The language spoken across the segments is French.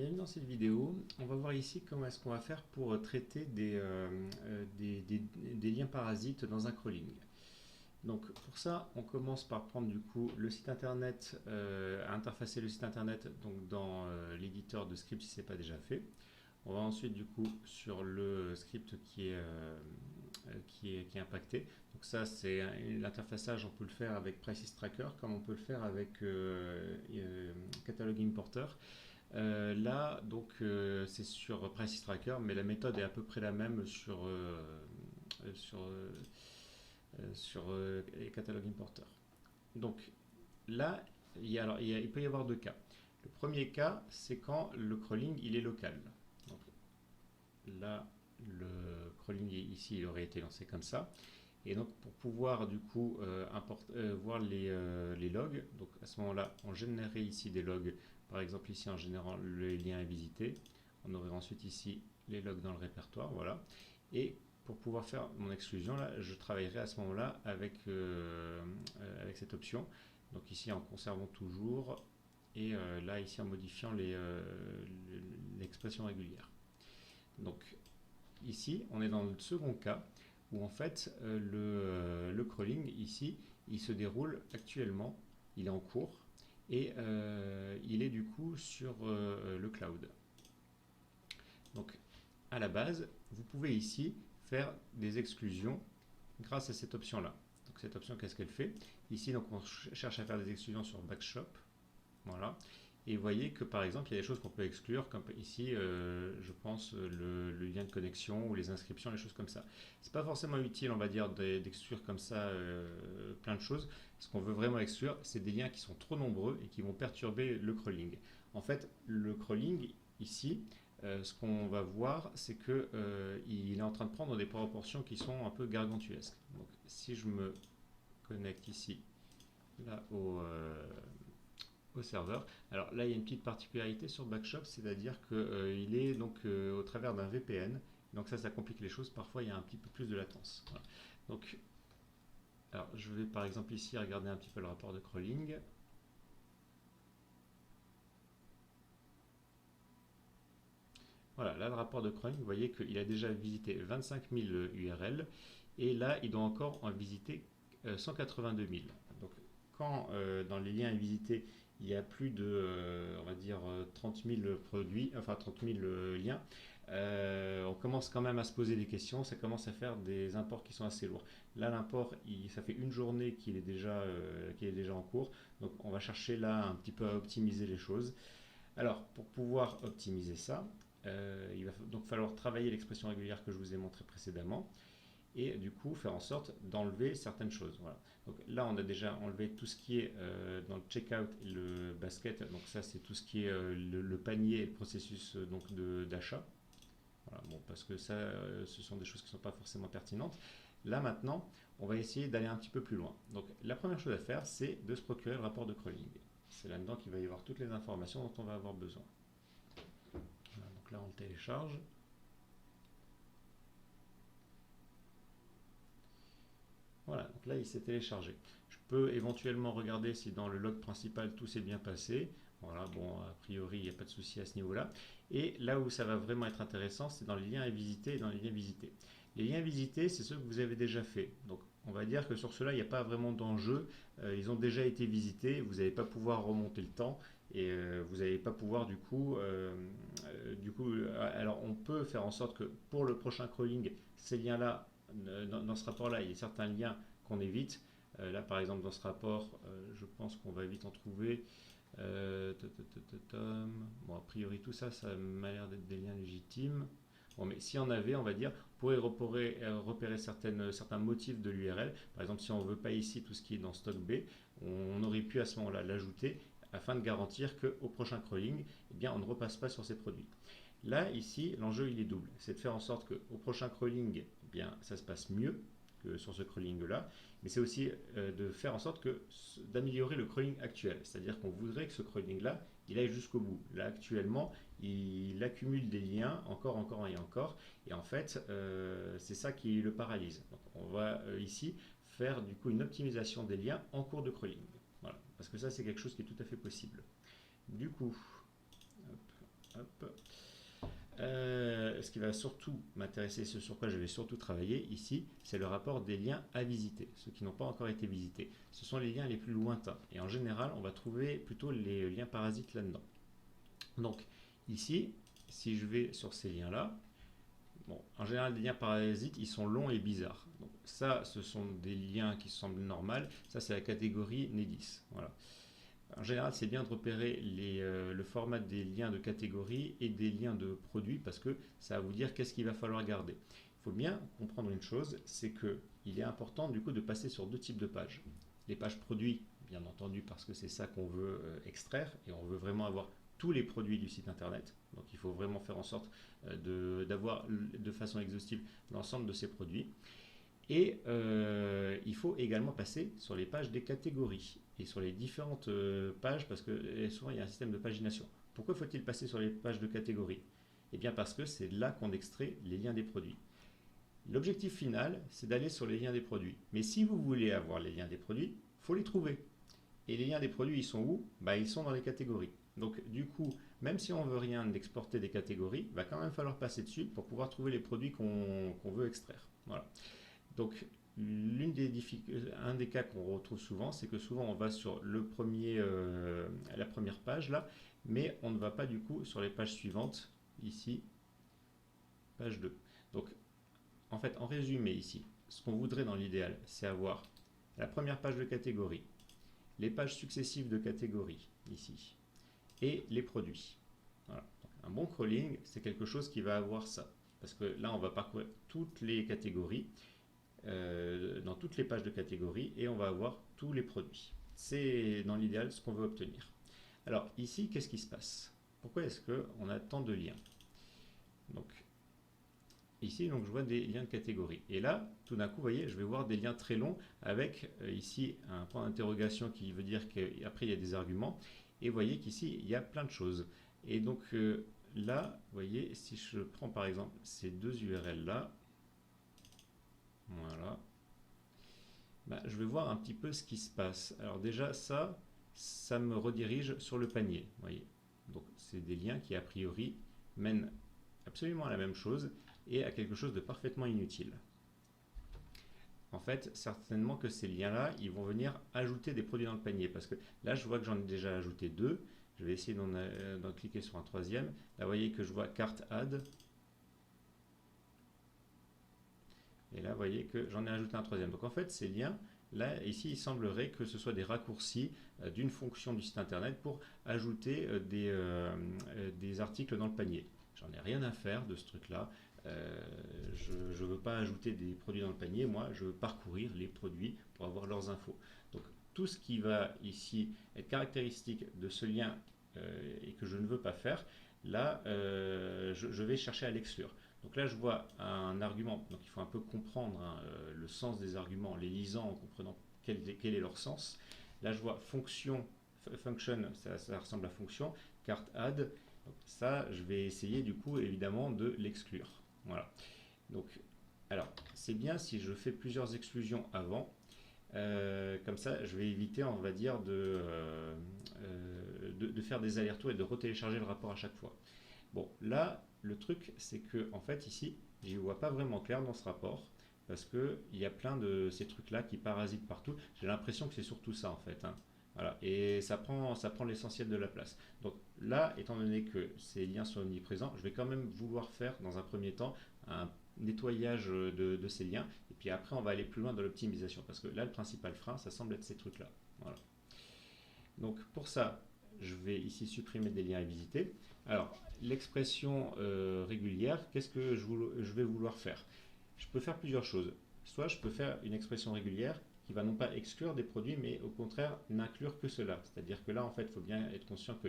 bienvenue dans cette vidéo. On va voir ici comment est-ce qu'on va faire pour traiter des liens parasites dans un crawling. Donc pour ça, on commence par prendre du coup le site internet, interfacer le site internet donc dans l'éditeur de script si ce n'est pas déjà fait. On va ensuite du coup sur le script qui est impacté. Donc ça c'est l'interfaçage, on peut le faire avec Prices Tracker comme on peut le faire avec Catalog Importer. Là, donc, c'est sur Prices Tracker, mais la méthode est à peu près la même sur Catalog Importer. Donc là, il peut y avoir deux cas. Le premier cas, c'est quand le crawling il est local. Donc, là, le crawling ici, il aurait été lancé comme ça. Et donc, pour pouvoir du coup voir les logs, donc à ce moment-là, on générerait ici des logs. Par exemple, ici, en générant les liens à visiter, on aurait ensuite ici les logs dans le répertoire, voilà. Et pour pouvoir faire mon exclusion, là, je travaillerai à ce moment-là avec cette option. Donc ici, en conservant toujours, et là, ici, en modifiant l'expression régulière. Donc ici, on est dans le second cas, où en fait, le crawling, ici, il se déroule actuellement, il est en cours, et il est du coup sur le cloud. Donc à la base, vous pouvez ici faire des exclusions grâce à cette option là. Donc cette option, qu'est-ce qu'elle fait? Ici, donc on cherche à faire des exclusions sur Backshop, voilà. Et vous voyez que par exemple, il y a des choses qu'on peut exclure, comme ici, je pense, le lien de connexion ou les inscriptions, les choses comme ça. C'est pas forcément utile, on va dire, d'exclure comme ça plein de choses. Ce qu'on veut vraiment exclure, c'est des liens qui sont trop nombreux et qui vont perturber le crawling. En fait, le crawling, ici, ce qu'on va voir, c'est que il est en train de prendre des proportions qui sont un peu gargantuesques. Donc, si je me connecte ici, là, au serveur. Alors là, il y a une petite particularité sur Backshop, c'est-à-dire qu'il est donc au travers d'un VPN. Donc ça complique les choses. Parfois, il y a un petit peu plus de latence. Voilà. Donc, alors, je vais par exemple ici regarder un petit peu le rapport de crawling. Voilà, là, le rapport de crawling, vous voyez qu'il a déjà visité 25 000 URL. Et là, il doit encore en visiter 182 000. Donc, quand dans les liens à visiter, il y a plus de, on va dire, 30 000 produits, enfin 30 000 liens, on commence quand même à se poser des questions, ça commence à faire des imports qui sont assez lourds. Là, l'import, ça fait une journée qu'il est déjà en cours, donc on va chercher là un petit peu à optimiser les choses. Alors, pour pouvoir optimiser ça, il va donc falloir travailler l'expression régulière que je vous ai montrée précédemment et du coup faire en sorte d'enlever certaines choses. Voilà. Donc là, on a déjà enlevé tout ce qui est dans le checkout et le basket. Donc ça, c'est tout ce qui est le panier et le processus d'achat. Voilà, bon, parce que ça, ce sont des choses qui ne sont pas forcément pertinentes. Là maintenant, on va essayer d'aller un petit peu plus loin. Donc la première chose à faire, c'est de se procurer le rapport de crawling. C'est là-dedans qu'il va y avoir toutes les informations dont on va avoir besoin. Voilà, donc là, on le télécharge. Voilà, donc là il s'est téléchargé. Je peux éventuellement regarder si dans le log principal tout s'est bien passé. Voilà, bon, a priori il n'y a pas de souci à ce niveau-là. Et là où ça va vraiment être intéressant, c'est dans les liens à visiter et dans les liens visités. Les liens visités, c'est ceux que vous avez déjà fait. Donc on va dire que sur cela, il n'y a pas vraiment d'enjeu. Ils ont déjà été visités, vous n'allez pas pouvoir remonter le temps et vous n'allez pas pouvoir alors on peut faire en sorte que pour le prochain crawling, ces liens-là dans ce rapport-là, il y a certains liens qu'on évite. Là, par exemple, dans ce rapport, je pense qu'on va vite en trouver. Bon, a priori, tout ça, ça m'a l'air d'être des liens légitimes. Bon, mais si on avait, on va dire, on pourrait repérer certains motifs de l'URL. Par exemple, si on ne veut pas ici tout ce qui est dans stock B, on aurait pu à ce moment-là l'ajouter afin de garantir qu'au prochain crawling, eh bien, on ne repasse pas sur ces produits. Là, ici, l'enjeu il est double. C'est de faire en sorte qu'au prochain crawling, eh bien, ça se passe mieux que sur ce crawling-là, mais c'est aussi de faire en sorte d'améliorer le crawling actuel. C'est-à-dire qu'on voudrait que ce crawling-là, il aille jusqu'au bout. Là, actuellement, il accumule des liens, encore et encore, et en fait, c'est ça qui le paralyse. Donc, on va ici faire du coup une optimisation des liens en cours de crawling. Voilà, parce que ça, c'est quelque chose qui est tout à fait possible. Du coup, hop, Hop. Ce qui va surtout m'intéresser, ce sur quoi je vais surtout travailler ici, c'est le rapport des liens à visiter, ceux qui n'ont pas encore été visités. Ce sont les liens les plus lointains. Et en général, on va trouver plutôt les liens parasites là-dedans. Donc ici, si je vais sur ces liens-là, bon, en général, les liens parasites, ils sont longs et bizarres. Donc ça, ce sont des liens qui semblent normaux. Ça, c'est la catégorie NEDIS. Voilà. En général, c'est bien de repérer le format des liens de catégorie et des liens de produits parce que ça va vous dire qu'est-ce qu'il va falloir garder. Il faut bien comprendre une chose, c'est qu'il est important du coup de passer sur deux types de pages. Les pages produits, bien entendu, parce que c'est ça qu'on veut extraire et on veut vraiment avoir tous les produits du site internet. Donc il faut vraiment faire en sorte d'avoir de façon exhaustive l'ensemble de ces produits. Et il faut également passer sur les pages des catégories et sur les différentes pages parce que souvent il y a un système de pagination. Pourquoi faut-il passer sur les pages de catégories? Eh bien parce que c'est là qu'on extrait les liens des produits. L'objectif final, c'est d'aller sur les liens des produits. Mais si vous voulez avoir les liens des produits, il faut les trouver. Et les liens des produits, ils sont où? Ils sont dans les catégories. Donc du coup, même si on ne veut rien d'exporter des catégories, il va quand même falloir passer dessus pour pouvoir trouver les produits qu'on veut extraire. Voilà. Donc, un des cas qu'on retrouve souvent, c'est que souvent on va sur la première page là, mais on ne va pas du coup sur les pages suivantes, ici, page 2. Donc, en fait, en résumé ici, ce qu'on voudrait dans l'idéal, c'est avoir la première page de catégorie, les pages successives de catégorie, ici, et les produits. Voilà. Donc, un bon crawling, c'est quelque chose qui va avoir ça. Parce que là, on va parcourir toutes les catégories, dans toutes les pages de catégorie et on va avoir tous les produits. C'est dans l'idéal ce qu'on veut obtenir. Alors ici, qu'est-ce qui se passe? Pourquoi est-ce qu'on a tant de liens? Donc ici, donc, je vois des liens de catégorie. Et là, tout d'un coup, vous voyez, je vais voir des liens très longs avec ici un point d'interrogation qui veut dire qu'après il y a des arguments. Et vous voyez qu'ici, il y a plein de choses. Et donc là, vous voyez, si je prends par exemple ces deux URL là, voilà. Je vais voir un petit peu ce qui se passe. Alors déjà, ça me redirige sur le panier. Voyez. Donc c'est des liens qui a priori mènent absolument à la même chose et à quelque chose de parfaitement inutile. En fait, certainement que ces liens-là, ils vont venir ajouter des produits dans le panier. Parce que là, je vois que j'en ai déjà ajouté deux. Je vais essayer d'en cliquer sur un troisième. Là, vous voyez que je vois carte add. Et là, vous voyez que j'en ai ajouté un troisième. Donc en fait, ces liens, là, ici, il semblerait que ce soit des raccourcis d'une fonction du site internet pour ajouter des articles dans le panier. J'en ai rien à faire de ce truc-là. Je ne veux pas ajouter des produits dans le panier. Moi, je veux parcourir les produits pour avoir leurs infos. Donc tout ce qui va ici être caractéristique de ce lien et que je ne veux pas faire, là, je vais chercher à l'exclure. Donc là, je vois un argument, donc il faut un peu comprendre le sens des arguments en les lisant, en comprenant quel est leur sens. Là, je vois function, ça ressemble à fonction, carte add, donc ça, je vais essayer du coup, évidemment, de l'exclure. Voilà. Donc, alors, c'est bien si je fais plusieurs exclusions avant, comme ça, je vais éviter, on va dire, de faire des allers-retours et de retélécharger le rapport à chaque fois. Bon, là, le truc, c'est que en fait, ici, j'y vois pas vraiment clair dans ce rapport parce qu'il y a plein de ces trucs-là qui parasitent partout. J'ai l'impression que c'est surtout ça, en fait. Hein. Voilà. Et ça prend l'essentiel de la place. Donc là, étant donné que ces liens sont omniprésents, je vais quand même vouloir faire, dans un premier temps, un nettoyage de ces liens. Et puis après, on va aller plus loin dans l'optimisation parce que là, le principal frein, ça semble être ces trucs-là. Voilà. Donc pour ça, je vais ici supprimer des liens à visiter. Alors, l'expression régulière, qu'est-ce que je vais vouloir faire? Je peux faire plusieurs choses. Soit je peux faire une expression régulière qui va non pas exclure des produits, mais au contraire n'inclure que cela. C'est-à-dire que là, en fait, il faut bien être conscient que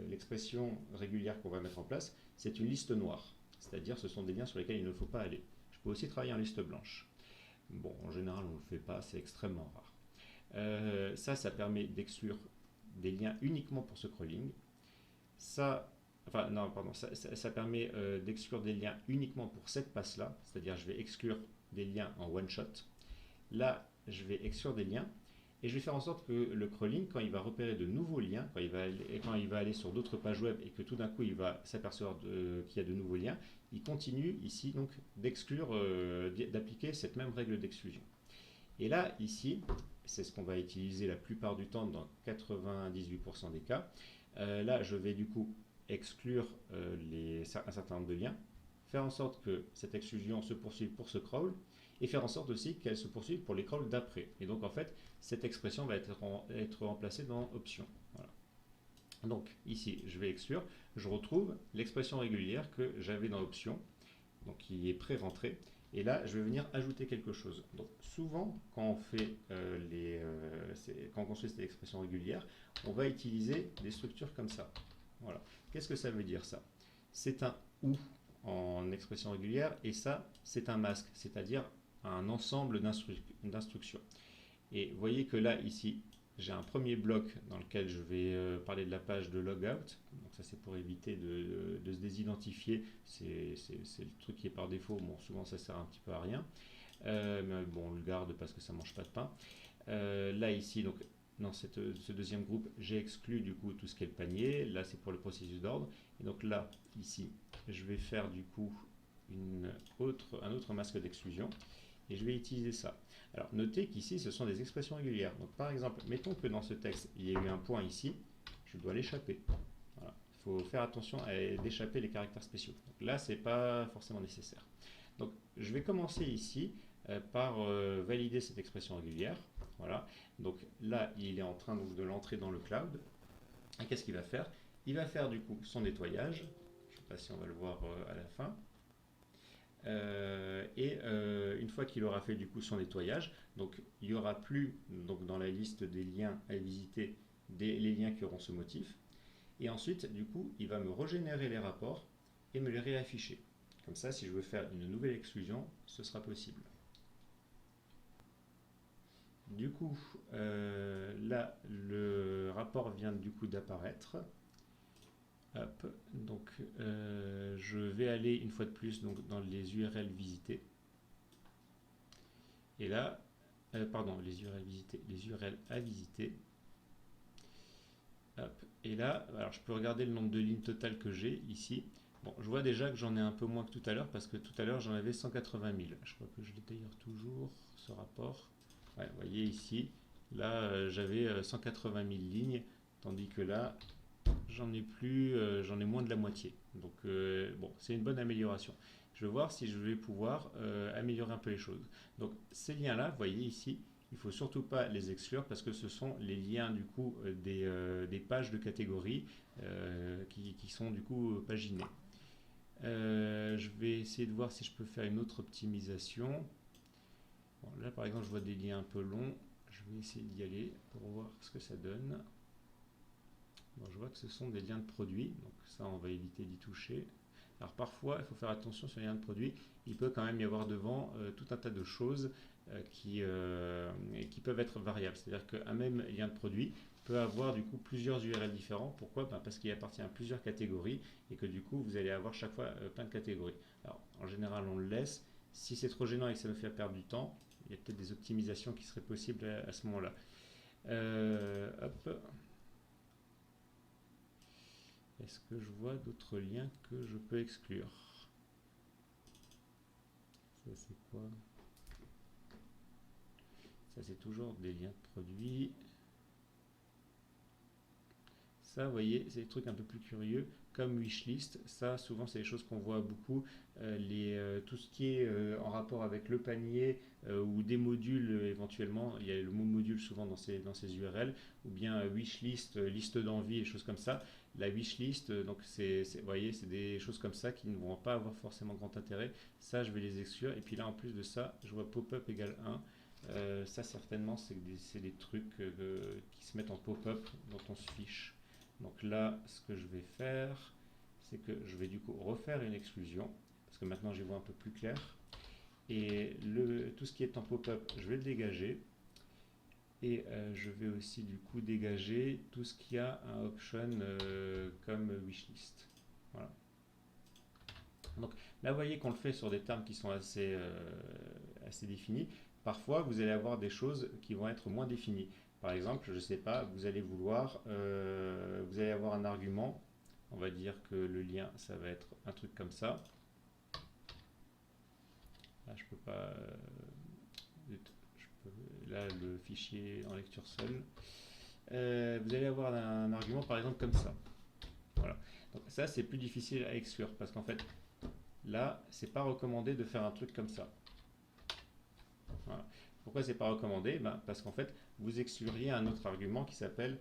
l'expression régulière qu'on va mettre en place, c'est une liste noire. C'est-à-dire ce sont des liens sur lesquels il ne faut pas aller. Je peux aussi travailler en liste blanche. Bon, en général, on ne le fait pas, c'est extrêmement rare. Ça permet d'exclure des liens uniquement pour ce crawling. Ça permet d'exclure des liens uniquement pour cette passe-là, c'est-à-dire je vais exclure des liens en one-shot. Là, je vais exclure des liens Et je vais faire en sorte que le crawling, quand il va repérer de nouveaux liens, quand il va aller sur d'autres pages web et que tout d'un coup il va s'apercevoir qu'il y a de nouveaux liens, il continue ici donc d'exclure, d'appliquer cette même règle d'exclusion. Et là, ici, c'est ce qu'on va utiliser la plupart du temps dans 98% des cas. Là, je vais du coup exclure un certain nombre de liens, faire en sorte que cette exclusion se poursuive pour ce crawl, et faire en sorte aussi qu'elle se poursuive pour les crawls d'après. Et donc en fait, cette expression va être remplacée dans option. Voilà. Donc ici, je vais exclure, je retrouve l'expression régulière que j'avais dans option, donc qui est pré-rentrée. Et là, je vais venir ajouter quelque chose. Donc souvent, quand on fait quand on construit cette expression régulière, on va utiliser des structures comme ça. Voilà. Qu'est-ce que ça veut dire ça? C'est un ou en expression régulière et ça, c'est un masque, c'est-à-dire un ensemble d'instructions. Et vous voyez que là, ici, j'ai un premier bloc dans lequel je vais parler de la page de logout. Donc ça, c'est pour éviter de se désidentifier. C'est le truc qui est par défaut. Bon, souvent, ça sert un petit peu à rien. Mais bon, on le garde parce que ça ne mange pas de pain. Là, ici, donc, dans ce deuxième groupe, j'ai exclu du coup tout ce qui est le panier. Là, c'est pour le processus d'ordre. Et donc là, ici, je vais faire du coup un autre masque d'exclusion. Et je vais utiliser ça. Alors, notez qu'ici, ce sont des expressions régulières. Donc, par exemple, mettons que dans ce texte, il y a eu un point ici, je dois l'échapper. Voilà. Il faut faire attention à d'échapper les caractères spéciaux. Donc, là, ce n'est pas forcément nécessaire. Donc, je vais commencer ici par valider cette expression régulière. Voilà. Donc, là, il est en train donc, de l'entrer dans le cloud. Et qu'est-ce qu'il va faire? Il va faire du coup son nettoyage. Je ne sais pas si on va le voir à la fin. Une fois qu'il aura fait du coup son nettoyage, donc il n'y aura plus donc, dans la liste des liens à visiter les liens qui auront ce motif. Et ensuite, du coup, il va me régénérer les rapports et me les réafficher. Comme ça, si je veux faire une nouvelle exclusion, ce sera possible. Du coup, là, le rapport vient du coup d'apparaître. Hop, donc je vais aller une fois de plus donc, dans les URL visités. Et là, pardon, les URL visités, les URL à visiter. Hop, et là, alors je peux regarder le nombre de lignes totales que j'ai ici. Bon, je vois déjà que j'en ai un peu moins que tout à l'heure parce que tout à l'heure j'en avais 180 000. Je crois que je l'ai d'ailleurs toujours, ce rapport. Ouais, vous voyez ici, là j'avais 180 000 lignes, tandis que là, j'en ai plus, j'en ai moins de la moitié. Donc bon, c'est une bonne amélioration. Je vais voir si je vais pouvoir améliorer un peu les choses. Donc ces liens-là, vous voyez ici, il ne faut surtout pas les exclure parce que ce sont les liens du coup des pages de catégorie qui sont du coup paginées. Je vais essayer de voir si je peux faire une autre optimisation. Bon, là par exemple je vois des liens un peu longs. Je vais essayer d'y aller pour voir ce que ça donne. Bon, je vois que ce sont des liens de produits, donc ça on va éviter d'y toucher. Alors parfois il faut faire attention sur les liens de produits, il peut quand même y avoir devant tout un tas de choses qui peuvent être variables. C'est-à-dire qu'un même lien de produit peut avoir du coup plusieurs URL différents. Pourquoi? Parce qu'il appartient à plusieurs catégories et que du coup vous allez avoir chaque fois plein de catégories. Alors en général on le laisse. Si c'est trop gênant et que ça nous fait perdre du temps, il y a peut-être des optimisations qui seraient possibles à ce moment-là. Hop. Est-ce que je vois d'autres liens que je peux exclure? Ça c'est quoi? Ça c'est toujours des liens de produits. Ça, vous voyez, c'est des trucs un peu plus curieux, comme wishlist. Ça, souvent, c'est des choses qu'on voit beaucoup. Tout ce qui est en rapport avec le panier ou des modules éventuellement. Il y a le mot module souvent dans ces URL, ou bien wishlist, liste d'envie, et choses comme ça. La wishlist, donc vous voyez, c'est des choses comme ça qui ne vont pas avoir forcément grand intérêt. Ça, je vais les exclure. Et puis là, en plus de ça, je vois pop-up égale 1. Ça, certainement, c'est des trucs qui se mettent en pop-up dont on se fiche. Donc là, ce que je vais faire, c'est que je vais du coup refaire une exclusion, parce que maintenant j'y vois un peu plus clair. Et tout ce qui est en pop-up, je vais le dégager. Et je vais aussi du coup dégager tout ce qui a un option comme wishlist. Voilà. Donc là, vous voyez qu'on le fait sur des termes qui sont assez définis. Parfois, vous allez avoir des choses qui vont être moins définies. Par exemple, je ne sais pas, vous allez vous allez avoir un argument, on va dire que le lien, ça va être un truc comme ça. Là, je peux pas, là, le fichier en lecture seule. Vous allez avoir un argument, par exemple, comme ça. Voilà. Donc ça, c'est plus difficile à exclure parce qu'en fait, là, c'est pas recommandé de faire un truc comme ça. Voilà. Pourquoi c'est pas recommandé? Parce qu'en fait, vous excluriez un autre argument qui s'appelle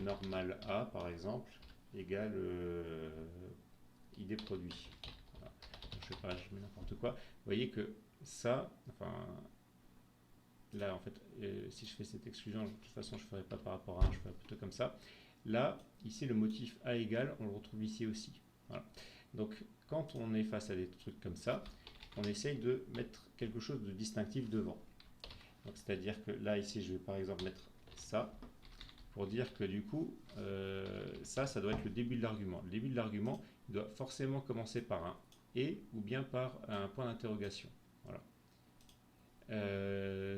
normal A, par exemple, égale ID produit. Voilà. Donc, je sais pas, je mets n'importe quoi. Vous voyez que ça, enfin, là, en fait, si je fais cette exclusion, de toute façon, je ne ferai pas par rapport à 1, je ferai plutôt comme ça. Là, ici, le motif A égale, on le retrouve ici aussi. Voilà. Donc, quand on est face à des trucs comme ça, on essaye de mettre quelque chose de distinctif devant. C'est-à-dire que là, ici, je vais par exemple mettre ça, pour dire que du coup, ça doit être le début de l'argument. Le début de l'argument, il doit forcément commencer par un « et » ou bien par un point d'interrogation. Voilà.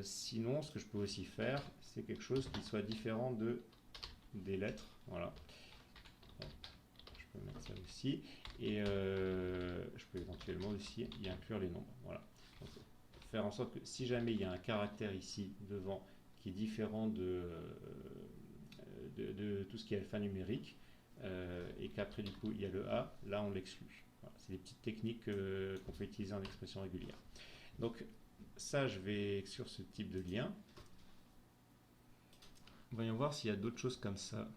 Sinon, ce que je peux aussi faire, c'est quelque chose qui soit différent des lettres. Voilà. Bon, je peux mettre ça aussi. Et je peux éventuellement aussi y inclure les nombres. Voilà. Donc, faire en sorte que si jamais il y a un caractère ici devant qui est différent de tout ce qui est alphanumérique, et qu'après du coup il y a le A, là on l'exclut. Voilà. C'est des petites techniques qu'on peut utiliser en expression régulière. Donc ça, je vais exclure ce type de lien. Voyons voir s'il y a d'autres choses comme ça.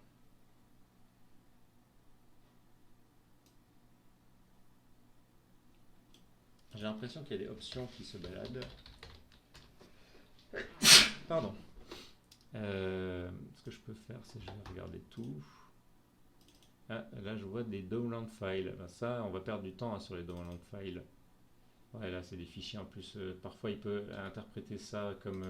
J'ai l'impression qu'il y a des options qui se baladent. Pardon. Ce que je peux faire, c'est que je vais regarder tout. Ah, là, je vois des download files. Ben, ça, on va perdre du temps sur les download files. Ouais, là, c'est des fichiers en plus. Parfois, il peut interpréter ça comme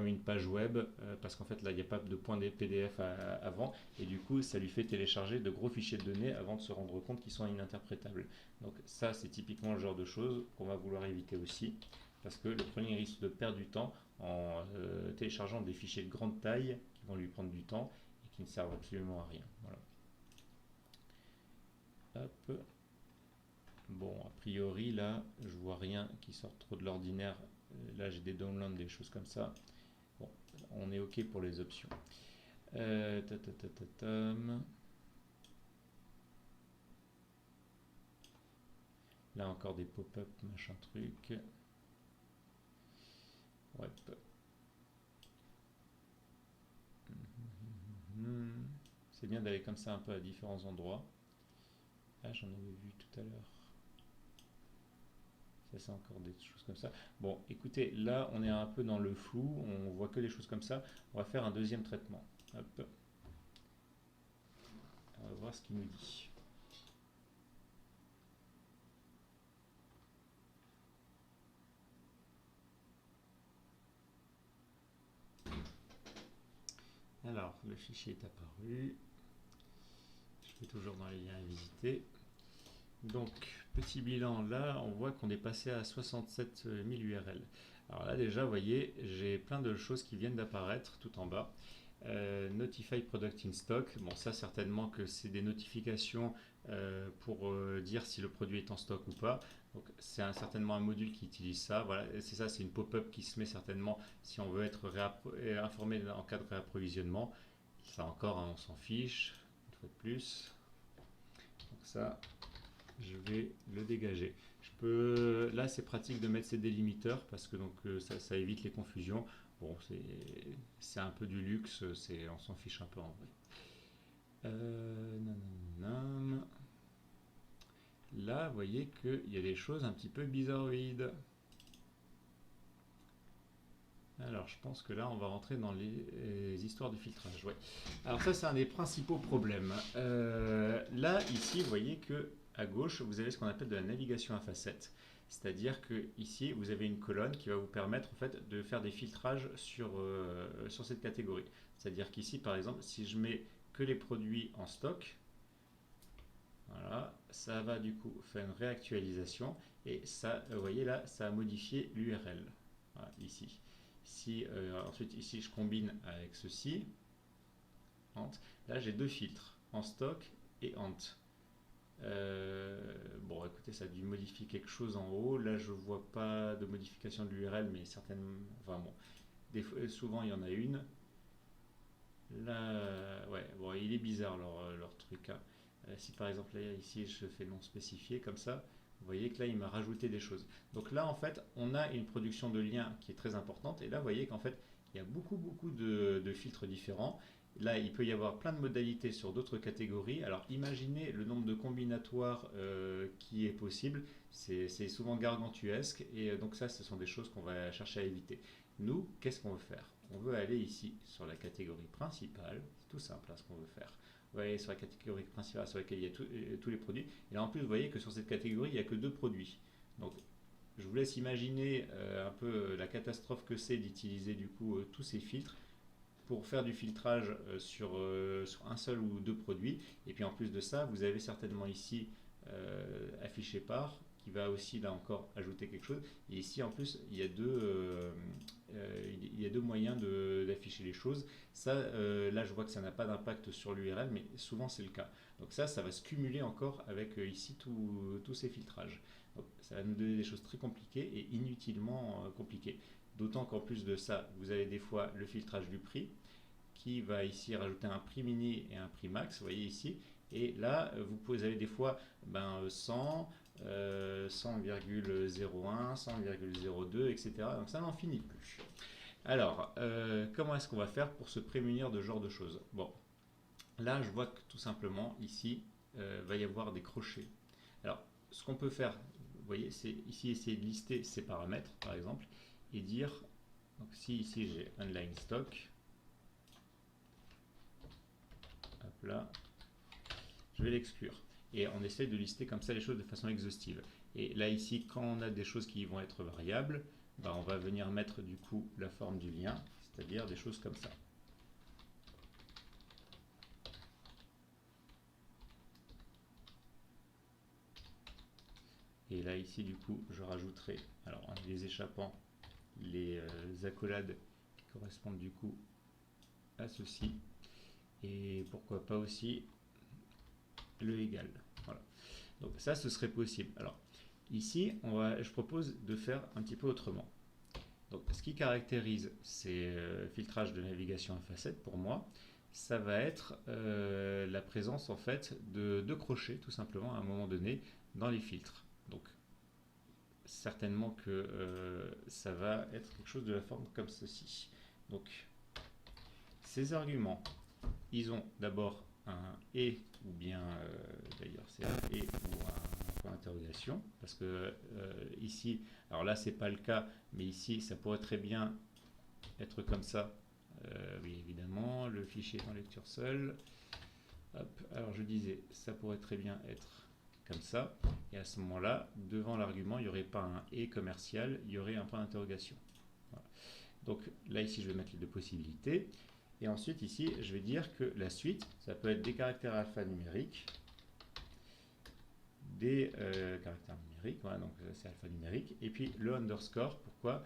une page web, parce qu'en fait, là, il n'y a pas de point PDF avant, et du coup, ça lui fait télécharger de gros fichiers de données avant de se rendre compte qu'ils sont ininterprétables. Donc ça, c'est typiquement le genre de choses qu'on va vouloir éviter aussi, parce que le premier risque de perdre du temps en téléchargeant des fichiers de grande taille qui vont lui prendre du temps et qui ne servent absolument à rien. Voilà. Hop. Bon, a priori, là, je vois rien qui sorte trop de l'ordinaire. Là, j'ai des downloads, des choses comme ça. Bon, on est OK pour les options. Là, encore des pop-up, machin truc. Ouais. C'est bien d'aller comme ça un peu à différents endroits. Ah, j'en avais vu tout à l'heure. Ça, c'est encore des choses comme ça. Bon, écoutez, là, on est un peu dans le flou. On voit que les choses comme ça. On va faire un deuxième traitement. Hop. On va voir ce qu'il nous dit. Alors, le fichier est apparu. Je vais toujours dans les liens à visiter. Donc, petit bilan, là, on voit qu'on est passé à 67 000 URL. Alors là, déjà, vous voyez, j'ai plein de choses qui viennent d'apparaître tout en bas. Notify Product in Stock. Bon, ça, certainement que c'est des notifications pour dire si le produit est en stock ou pas. Donc, c'est certainement un module qui utilise ça. Voilà, c'est ça, c'est une pop-up qui se met certainement si on veut être informé en cas de réapprovisionnement. Ça encore, hein, on s'en fiche, une fois de plus. Donc ça, je vais le dégager. Là, c'est pratique de mettre ces délimiteurs parce que donc ça évite les confusions. Bon, c'est un peu du luxe, on s'en fiche un peu en vrai. Là, vous voyez qu'il y a des choses un petit peu bizarroïdes. Alors, je pense que là, on va rentrer dans les histoires de filtrage. Ouais. Alors ça, c'est un des principaux problèmes. Là, ici, vous voyez que à gauche, vous avez ce qu'on appelle de la navigation à facettes. C'est-à-dire que ici, vous avez une colonne qui va vous permettre en fait de faire des filtrages sur cette catégorie. C'est-à-dire qu'ici, par exemple, si je mets que les produits en stock, voilà, ça va du coup faire une réactualisation et ça, vous voyez là, ça a modifié l'URL. Voilà, ici. Si ensuite ici je combine avec ceci, là j'ai deux filtres, en stock et ant. Bon, écoutez, ça a dû modifier quelque chose en haut. Là, je vois pas de modification de l'URL, mais certainement. Enfin bon, souvent il y en a une. Là, ouais, bon, il est bizarre leur truc, hein. Si par exemple là ici je fais non spécifié comme ça, vous voyez que là il m'a rajouté des choses. Donc là en fait on a une production de liens qui est très importante et là vous voyez qu'en fait il y a beaucoup de filtres différents. Là il peut y avoir plein de modalités sur d'autres catégories. Alors imaginez le nombre de combinatoires qui est possible, c'est souvent gargantuesque et donc ça ce sont des choses qu'on va chercher à éviter. Nous, qu'est-ce qu'on veut faire? On veut aller ici sur la catégorie principale, c'est tout simple là, ce qu'on veut faire. Vous voyez sur la catégorie principale sur laquelle il y a tous les produits. Et là en plus vous voyez que sur cette catégorie il n'y a que deux produits. Donc je vous laisse imaginer un peu la catastrophe que c'est d'utiliser du coup tous ces filtres pour faire du filtrage sur un seul ou deux produits. Et puis en plus de ça, vous avez certainement ici affiché par qui va aussi là encore ajouter quelque chose. Et ici en plus il y a deux moyens d'afficher les choses. Ça, là je vois que ça n'a pas d'impact sur l'URL, mais souvent c'est le cas. Donc ça va se cumuler encore avec ici tous ces filtrages. Donc, ça va nous donner des choses très compliquées et inutilement compliquées. D'autant qu'en plus de ça, vous avez des fois le filtrage du prix qui va ici rajouter un prix mini et un prix max, vous voyez ici. Et là, vous avez des fois 100, 100,01, 100,02, etc. Donc ça n'en finit plus. Alors, comment est-ce qu'on va faire pour se prémunir de ce genre de choses? Bon, là, je vois que tout simplement, ici, va y avoir des crochets. Alors, ce qu'on peut faire, vous voyez, c'est ici essayer de lister ces paramètres, par exemple, et dire, donc si ici j'ai online stock, hop là, je vais l'exclure. Et on essaie de lister comme ça les choses de façon exhaustive. Et là ici, quand on a des choses qui vont être variables, on va venir mettre du coup la forme du lien, c'est-à-dire des choses comme ça. Et là ici du coup je rajouterai, alors en les échappant, les accolades qui correspondent du coup à ceci. Et pourquoi pas aussi le égal. Voilà. Donc ça ce serait possible. Alors ici je propose de faire un petit peu autrement. Donc ce qui caractérise ces filtrages de navigation à facettes pour moi, ça va être la présence en fait de crochets tout simplement à un moment donné dans les filtres. Donc certainement que ça va être quelque chose de la forme comme ceci. Donc ces arguments, ils ont d'abord un et ou bien d'ailleurs c'est un et ou un point d'interrogation parce que ici, alors là c'est pas le cas, mais ici ça pourrait très bien être comme ça. Oui évidemment, le fichier est en lecture seule. Hop, alors je disais, ça pourrait très bien être comme ça, et à ce moment-là, devant l'argument, il n'y aurait pas un et commercial, il y aurait un point d'interrogation. Voilà. Donc là ici je vais mettre les deux possibilités. Et ensuite ici, je vais dire que la suite, ça peut être des caractères alphanumériques, des caractères numériques, voilà, donc c'est alphanumérique, et puis le underscore, pourquoi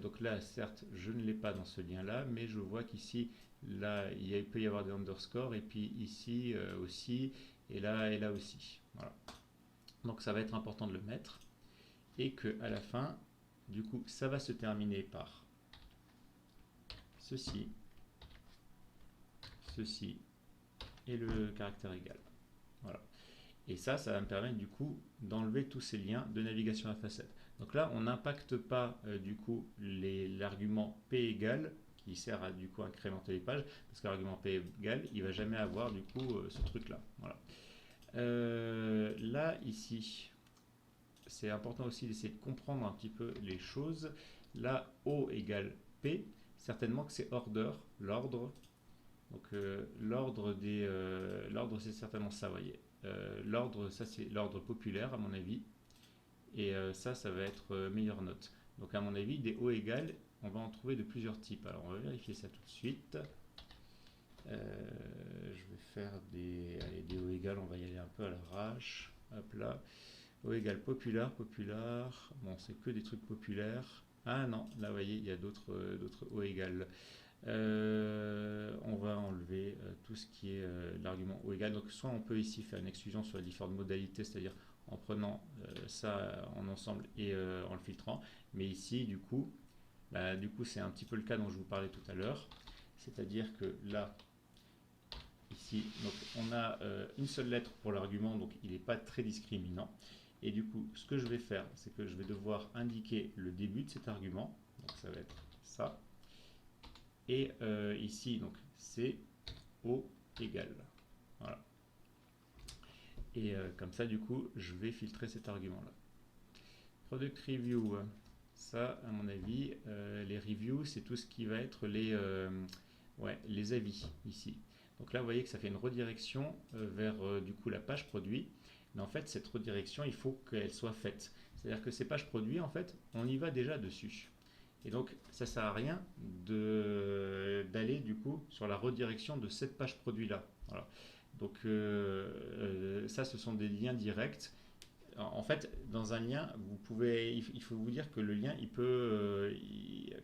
donc là, certes, je ne l'ai pas dans ce lien-là, mais je vois qu'ici, là, il peut y avoir des underscores, et puis ici aussi, et là aussi. Voilà. Donc ça va être important de le mettre, et qu'à la fin, du coup, ça va se terminer par ceci, ceci et le caractère égal. Voilà. Et ça va me permettre du coup d'enlever tous ces liens de navigation à facettes. Donc là, on n'impacte pas du coup l'argument P égale qui sert à du coup incrémenter les pages, parce que l'argument P égale, il va jamais avoir du coup ce truc-là. Voilà. Là, ici, c'est important aussi d'essayer de comprendre un petit peu les choses. Là, O égale P, certainement que c'est order, l'ordre. Donc l'ordre c'est certainement ça, vous voyez. L'ordre, ça c'est l'ordre populaire à mon avis. Et ça va être meilleure note. Donc à mon avis, des O égales, on va en trouver de plusieurs types. Alors on va vérifier ça tout de suite. Je vais faire des O égales, on va y aller un peu à l'arrache. Hop là. O égale populaire. Bon, c'est que des trucs populaires. Ah non, là vous voyez, il y a d'autres O égale. On va enlever tout ce qui est l'argument O égale. Donc soit on peut ici faire une exclusion sur les différentes modalités, c'est-à-dire en prenant ça en ensemble et en le filtrant. Mais ici, du coup, c'est un petit peu le cas dont je vous parlais tout à l'heure. C'est-à-dire que là, ici, donc on a une seule lettre pour l'argument, donc il n'est pas très discriminant. Et du coup, ce que je vais faire, c'est que je vais devoir indiquer le début de cet argument. Donc ça va être ça. Et ici, donc c'est O égale. Voilà. Et comme ça, du coup, je vais filtrer cet argument-là. Product review, ça, à mon avis, les reviews, c'est tout ce qui va être les avis ici. Donc là, vous voyez que ça fait une redirection vers du coup la page produit. Mais en fait, cette redirection, il faut qu'elle soit faite. C'est-à-dire que ces pages produits, en fait, on y va déjà dessus. Et donc, ça ne sert à rien d'aller du coup sur la redirection de cette page produit-là. Voilà. Donc, ça, ce sont des liens directs. En fait, dans un lien, il faut vous dire que le lien, il peut,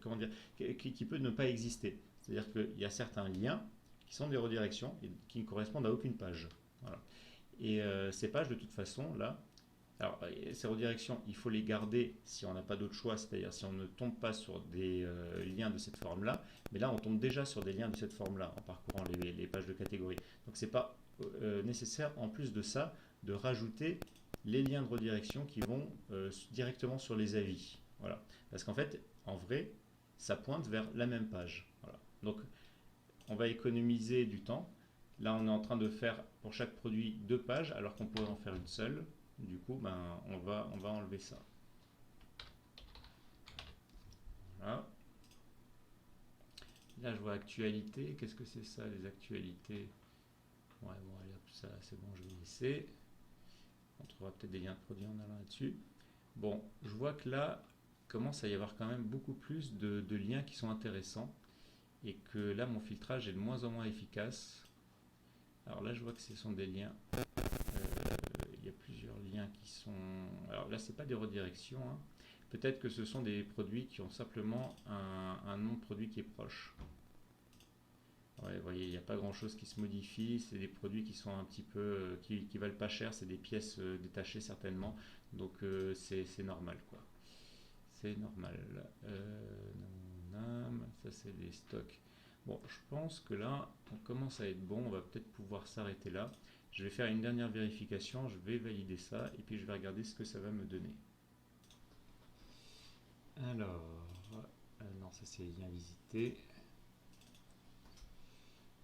comment dire, qui peut ne pas exister. C'est-à-dire qu'il y a certains liens qui sont des redirections et qui ne correspondent à aucune page. Voilà. Et ces pages, de toute façon, là, alors ces redirections, il faut les garder si on n'a pas d'autre choix, c'est-à-dire si on ne tombe pas sur des liens de cette forme-là. Mais là, on tombe déjà sur des liens de cette forme-là en parcourant les pages de catégorie. Donc, c'est pas nécessaire, en plus de ça, de rajouter les liens de redirection qui vont directement sur les avis. Voilà. Parce qu'en fait, en vrai, ça pointe vers la même page. Voilà. Donc, on va économiser du temps. Là, on est en train de faire pour chaque produit 2 pages, alors qu'on pourrait en faire une seule. Du coup, on va enlever ça. Voilà. Là, je vois actualité. Qu'est-ce que c'est ça, les actualités? Ouais, bon, allez, hop, ça, c'est bon, je vais laisser. On trouvera peut-être des liens de produits en allant là-dessus. Bon, je vois que là, commence à y avoir quand même beaucoup plus de liens qui sont intéressants. Et que là, mon filtrage est de moins en moins efficace. Alors là, je vois que ce sont des liens. Il y a plusieurs liens qui sont. Alors là, c'est pas des redirections. Hein. Peut-être que ce sont des produits qui ont simplement un nom de produit qui est proche. Ouais, vous voyez, il n'y a pas grand chose qui se modifie. C'est des produits qui sont un petit peu. Qui valent pas cher. C'est des pièces détachées certainement. Donc c'est normal quoi. C'est normal. Ça, c'est des stocks. Bon, je pense que là, on commence à être bon. On va peut-être pouvoir s'arrêter là. Je vais faire une dernière vérification. Je vais valider ça. Et puis, je vais regarder ce que ça va me donner. Alors, non, ça, c'est les liens visités.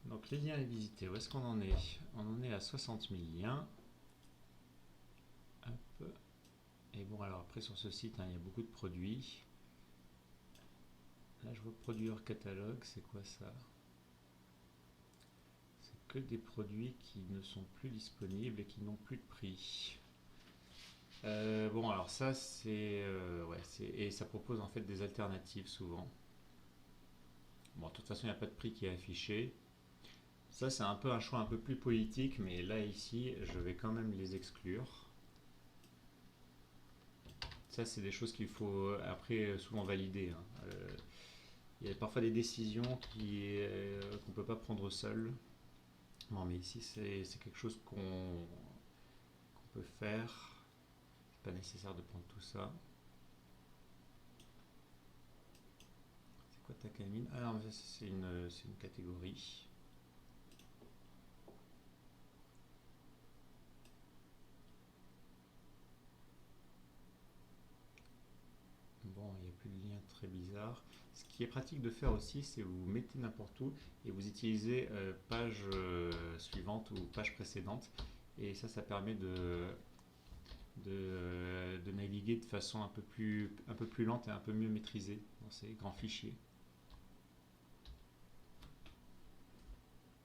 Donc, les liens à visiter, où est-ce qu'on en est? On en est à 60 000 liens. Hop. Et bon, alors après, sur ce site, hein, il y a beaucoup de produits. Là, je vois produits hors catalogue. C'est quoi ça? C'est que des produits qui ne sont plus disponibles et qui n'ont plus de prix. Bon, alors ça, et ça propose en fait des alternatives souvent. Bon, de toute façon, il n'y a pas de prix qui est affiché. Ça, c'est un peu un choix un peu plus politique, mais là, ici, je vais quand même les exclure. Ça, c'est des choses qu'il faut après souvent valider. Hein. Il y a parfois des décisions qu'on ne peut pas prendre seul. Bon, mais ici, c'est quelque chose qu'on peut faire. C'est pas nécessaire de prendre tout ça. C'est quoi ta camine? Ah non, mais ça, c'est une catégorie. Bon, il n'y a plus de lien très bizarre. Ce qui est pratique de faire aussi, c'est vous mettez n'importe où et vous utilisez page suivante ou page précédente. Et ça permet de naviguer de façon un peu plus lente et un peu mieux maîtrisée dans ces grands fichiers.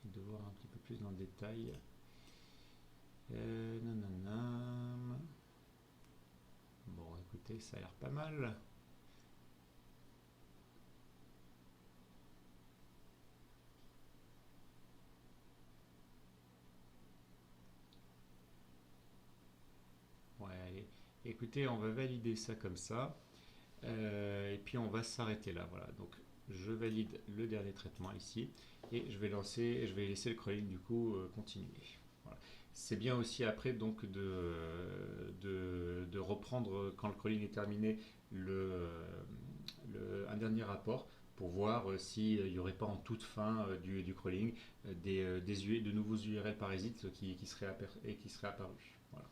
Et de voir un petit peu plus dans le détail. Bon, écoutez, ça a l'air pas mal. Ouais, allez. Écoutez, on va valider ça comme ça. Et puis on va s'arrêter là. Voilà. Donc je valide le dernier traitement ici et je vais laisser le crawling du coup continuer. Voilà. C'est bien aussi après donc de reprendre quand le crawling est terminé un dernier rapport pour voir s'il n'y aurait pas en toute fin du crawling de nouveaux URL parasites qui seraient apparus. Voilà.